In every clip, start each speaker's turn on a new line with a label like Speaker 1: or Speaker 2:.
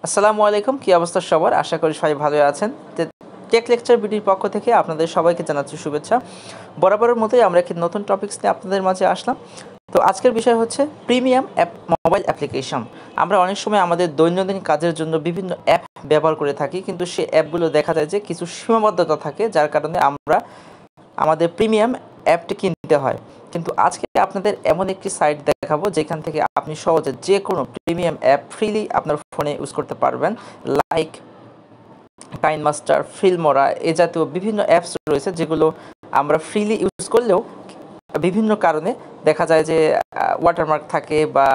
Speaker 1: আসসালামু আলাইকুম, কি অবস্থা সবার? আশা করি সবাই ভালো আছেন। টেক লেকচার বিডির পক্ষ থেকে আপনাদের সবাইকে জানাচ্ছি শুভেচ্ছা। বরাবরের মতোই আমরা একটি নতুন টপিকস নিয়ে আপনাদের মাঝে আসলাম। তো আজকের বিষয় হচ্ছে প্রিমিয়াম অ্যাপ মোবাইল অ্যাপ্লিকেশন। আমরা অনেক সময় আমাদের দৈনন্দিন কাজের জন্য বিভিন্ন অ্যাপ ব্যবহার করে থাকি, কিন্তু সেই অ্যাপগুলো দেখা যায় যে কিছু সীমাবদ্ধতা থাকে, যার কারণে আমরা আমাদের প্রিমিয়াম অ্যাপটি কিনতে হয়। কিন্তু আজকে আপনাদের এমন একটি সাইট দেখাবো যেখান থেকে আপনি সহজে যে কোনো প্রিমিয়াম অ্যাপ ফ্রিলি আপনার ফোনে ইউজ করতে পারবেন। লাইক কাইনমাস্টার, ফিল্মোরা এ জাতীয় বিভিন্ন অ্যাপস রয়েছে যেগুলো আমরা ফ্রিলি ইউজ করলেও বিভিন্ন কারণে দেখা যায় যে ওয়াটারমার্ক থাকে বা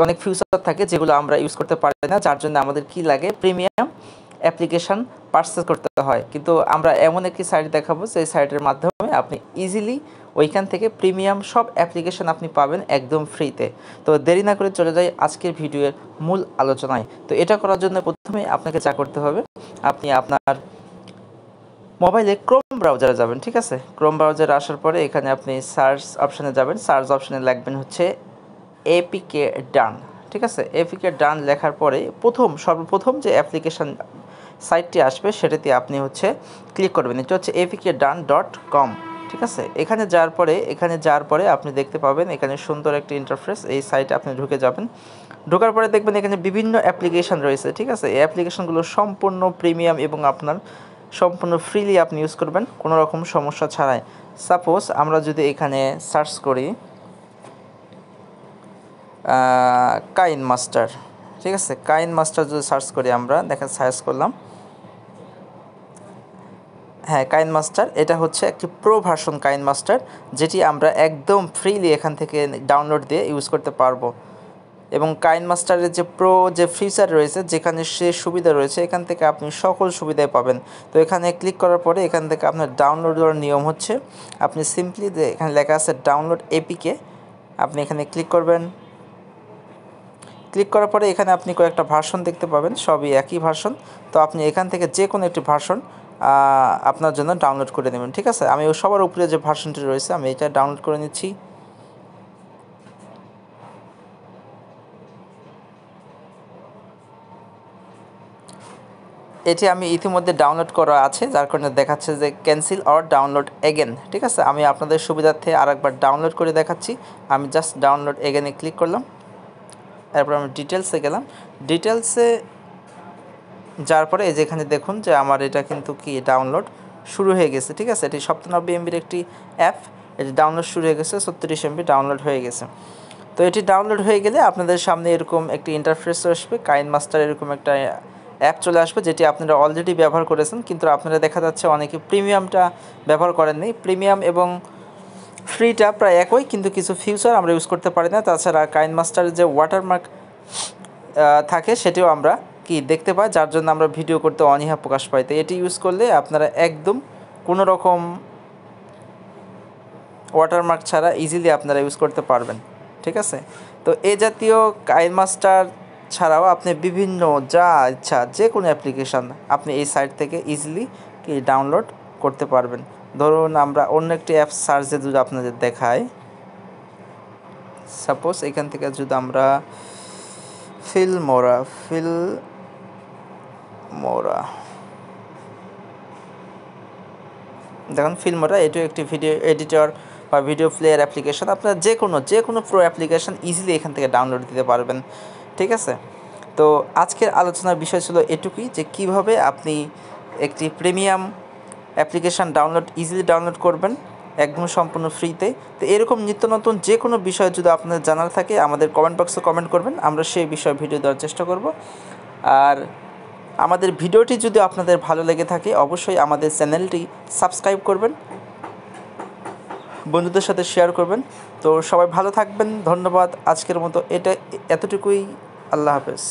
Speaker 1: অনেক ফিউচার থাকে যেগুলো আমরা ইউজ করতে পারি না, যার জন্য আমাদের কি লাগে, প্রিমিয়াম অ্যাপ্লিকেশন পারচেস করতে হয়। কিন্তু আমরা এমন একটি সাইট দেখাবো সেই সাইটের মাধ্যমে আপনি ইজিলি ওইখান থেকে প্রিমিয়াম সব অ্যাপ্লিকেশন আপনি পাবেন একদম ফ্রিতে। তো দেরি না করে চলে যাই আজকের ভিডিওর মূল আলোচনায়। তো এটা করার জন্য প্রথমে আপনাকে যা করতে হবে, আপনি আপনার মোবাইলে ক্রোম ব্রাউজারে যাবেন। ঠিক আছে, ক্রোম ব্রাউজারে আসার পরে এখানে আপনি সার্চ অপশানে যাবেন। সার্চ অপশানে লিখবেন হচ্ছে এপিকে ডান। ঠিক আছে, এপিকে ডান লেখার পরে সর্বপ্রথম যে অ্যাপ্লিকেশন সাইটটি আসবে সেটাতে আপনি হচ্ছে ক্লিক করবেন। এটা হচ্ছে apkdan.com। ঠিক আছে, এখানে যাওয়ার পরে আপনি দেখতে পাবেন এখানে সুন্দর একটি ইন্টারফেস। এই সাইটে আপনি ঢুকে যাবেন। ঢোকার পরে দেখবেন এখানে বিভিন্ন অ্যাপ্লিকেশন রয়েছে। ঠিক আছে, এই অ্যাপ্লিকেশনগুলো সম্পূর্ণ প্রিমিয়াম এবং আপনার সম্পূর্ণ ফ্রিলি আপনি ইউজ করবেন কোনো রকম সমস্যা ছাড়াই। সাপোজ আমরা যদি এখানে সার্চ করি কাইনমাস্টার। ঠিক আছে, কাইনমাস্টার যদি সার্চ করি, আমরা দেখেন সার্চ করলাম, হ্যাঁ কাইনমাস্টার, এটা হচ্ছে একটি প্রো ভার্সন কাইনমাস্টার, যেটি আমরা একদম ফ্রিলি এখান থেকে ডাউনলোড দিয়ে ইউজ করতে পারবো। এবং কাইনমাস্টারের যে প্রো যে ফিচার রয়েছে, যেখানে সে সুবিধা রয়েছে, এখান থেকে আপনি সকল সুবিধাই পাবেন। তো এখানে ক্লিক করার পরে এখান থেকে আপনার ডাউনলোড করার নিয়ম হচ্ছে, আপনি সিম্পলি এখানে লেখা আছে ডাউনলোড এপিকে, আপনি এখানে ক্লিক করবেন। ক্লিক করার পরে এখানে আপনি কয়েকটা ভার্সন দেখতে পাবেন, সবই একই ভার্সন। তো আপনি এখান থেকে যে কোনো একটি ভার্সন আপনার জন্য ডাউনলোড করে নেবেন। ঠিক আছে, আমি সবার উপরে যে ভার্সনটি রয়েছে আমি এটা ডাউনলোড করে নিচ্ছি। এটি আমি ইতিমধ্যে ডাউনলোড করা আছে, যার কারণে দেখাচ্ছে যে ক্যান্সেল অর ডাউনলোড এগেন। ঠিক আছে, আমি আপনাদের সুবিধার্থে আরেকবার ডাউনলোড করে দেখাচ্ছি। আমি জাস্ট ডাউনলোড এগেনে ক্লিক করলাম, তারপর আমি ডিটেলসে গেলাম। ডিটেলসে যার পরে এই যেখানে দেখুন যে আমার এটা কিন্তু কি ডাউনলোড শুরু হয়ে গেছে। ঠিক আছে, এটি 97 MBর একটি অ্যাপ, এটি ডাউনলোড শুরু হয়ে গেছে, 36 MB ডাউনলোড হয়ে গেছে। তো এটি ডাউনলোড হয়ে গেলে আপনাদের সামনে এরকম একটি ইন্টারফেস আসবে, কাইনমাস্টার এরকম একটা অ্যাপ চলে আসবে, যেটি আপনারা অলরেডি ব্যবহার করেছেন, কিন্তু আপনারা দেখা যাচ্ছে অনেকে প্রিমিয়ামটা ব্যবহার করেননি। প্রিমিয়াম এবং ফ্রিটা প্রায় একই, কিন্তু কিছু ফিচার আমরা ইউজ করতে পারি না। তাছাড়া কাইনমাস্টারের যে ওয়াটারমার্ক থাকে সেটিও আমরা কি দেখতে পাই, যার জন্য আমরা ভিডিও করতে অনীহা প্রকাশ পাই। তো এটি ইউজ করলে আপনারা একদম কোনো রকম ওয়াটারমার্ক ছাড়া ইজিলি আপনারা ইউজ করতে পারবেন। ঠিক আছে, তো এ জাতীয় কাইনমাস্টার ছাড়াও আপনি বিভিন্ন যা ইচ্ছা যে কোনো অ্যাপ্লিকেশান আপনি এই সাইট থেকে ইজিলি কি ডাউনলোড করতে পারবেন। ধরুন আমরা অন্য একটি অ্যাপ সার্চে যদি আপনাদের দেখাই, সাপোজ এখান থেকে যদি আমরা ফিল্মোরা দেখুন, ফিল্মোরা এটিও একটি ভিডিও এডিটর বা ভিডিও প্লেয়ার অ্যাপ্লিকেশন। আপনারা যে কোনো প্রো অ্যাপ্লিকেশন ইজিলি এখান থেকে ডাউনলোড দিতে পারবেন। ঠিক আছে, তো আজকের আলোচনার বিষয় ছিল এটুকুই, যে কিভাবে আপনি একটি প্রিমিয়াম অ্যাপ্লিকেশান ইজিলি ডাউনলোড করবেন একদম সম্পূর্ণ ফ্রিতে। তো এরকম নিত্য নতুন যে কোনো বিষয় যদি আপনাদের জানার থাকে আমাদের কমেন্ট বক্সে কমেন্ট করবেন, আমরা সেই বিষয়ে ভিডিও দেওয়ার চেষ্টা করব। আর আমাদের ভিডিওটি যদি আপনাদের ভালো লেগে থাকে অবশ্যই আমাদের চ্যানেলটি সাবস্ক্রাইব করবেন, বন্ধুদের সাথে শেয়ার করবেন। তো সবাই ভালো থাকবেন, ধন্যবাদ। আজকের মতো এতটুকুই, আল্লাহ হাফেজ।